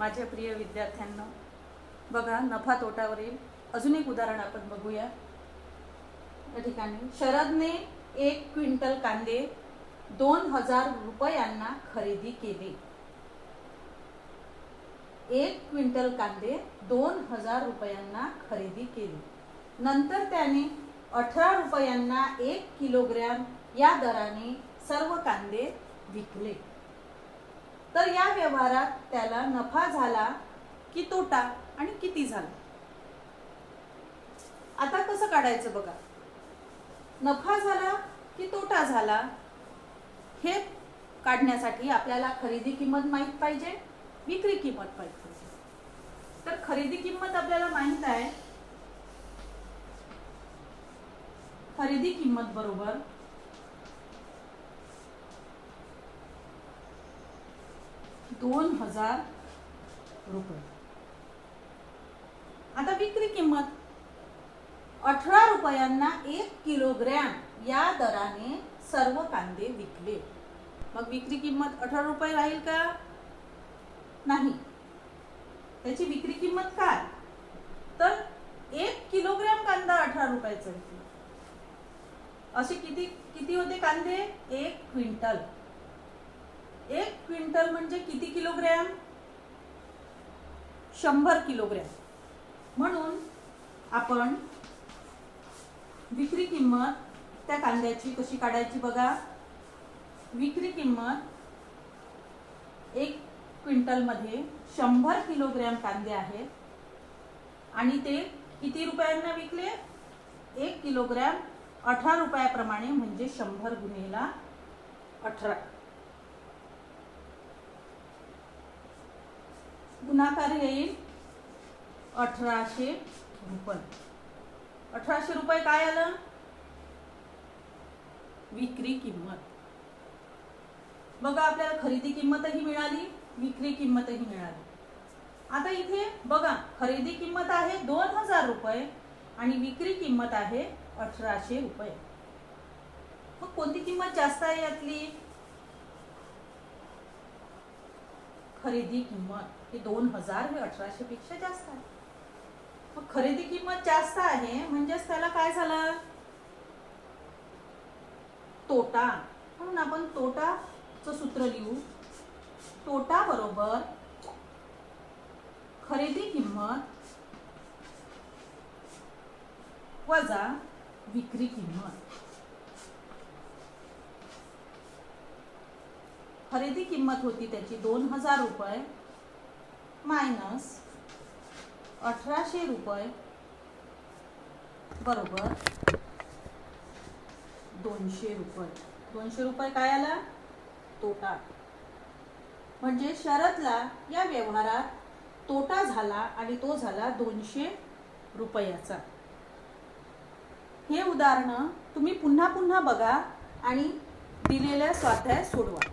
माझ्या प्रिय विद्यार्थ्यांनो, बघा नफा तोटावरील अजून एक उदाहरण आपण बघूया। या ठिकाणी शरदने 1 क्विंटल कांदे 2000 रुपयांना खरेदी केले। 1 क्विंटल कांदे 2000 रुपयांना खरेदी केले। नंतर त्याने 18 रुपयांना 1 किलोग्रॅम या दराने सर्व कांदे विकले। तर या व्यवहारात त्याला नफा झाला की तोटा आणि किती झाला? आता कसं काढायचं बघा। नफा झाला की तोटा झाला हे काढण्यासाठी आपल्याला खरेदी किंमत माहित पाहिजे, विक्री किंमत माहित पाहिजे। तर खरेदी किंमत आपल्याला माहित आहे। खरेदी किंमत बरोबर ₹2000। आता विक्री किंमत 18 रुपयांना 1 किलोग्रॅम या दराने सर्व कांदे विकले। मग विक्री किंमत 18 रुपये राहील का? नाही। त्याची विक्री किंमत काय? तर 1 किलोग्रॅम कांदा 18 रुपयाचा विकला। असे किती होते कांदे? 1 क्विंटल। 1 क्विंटल म्हणजे किती किलोग्रॅम? 100 किलोग्रॅम। म्हणून आपण विक्री किंमत त्या कांद्याची कशी काढायची बघा। विक्री किंमत 1 क्विंटल मध्ये 100 किलोग्रॅम कांदे आहेत आणि ते किती रुपयांना विकले? 1 किलोग्रॅम 18 रुपयाप्रमाणे, म्हणजे 100 गुणिले 18। गुणाकार येईल 1800 रुपये। 1800 रुपये काय आलं? विक्री किंमत। बघा आपल्याला खरेदी किंमतही मिळाली, विक्री किंमतही मिळाली। आता इथे बघा खरेदी किंमत आहे 2000 रुपये आणि विक्री किंमत आहे 1800 रुपये। मग कोणती किंमत जास्त आहे यातली? खरेदी किंमत। हे 2000 हे 1800 पेक्षा जास्त आहे। मग खरेदी किंमत जास्त आहे म्हणजेच त्याला काय झालं? तोटा। म्हणून आपण तोटाचं सूत्र लिहू। तोटा बरोबर खरेदी किंमत वजा विक्री किंमत। खरेदी किंमत होती त्याची 2000 रुपये मायनस 1800 रुपये बरोबर 200 रुपये। 200 रुपये काय आला? तोटा। म्हणजे शरदला या व्यवहारात तोटा झाला आणि तो झाला 200 रुपयाचा। हे उदाहरण तुम्ही पुन्हा पुन्हा बघा आणि दिलेल्या स्वाध्याय सोडवा।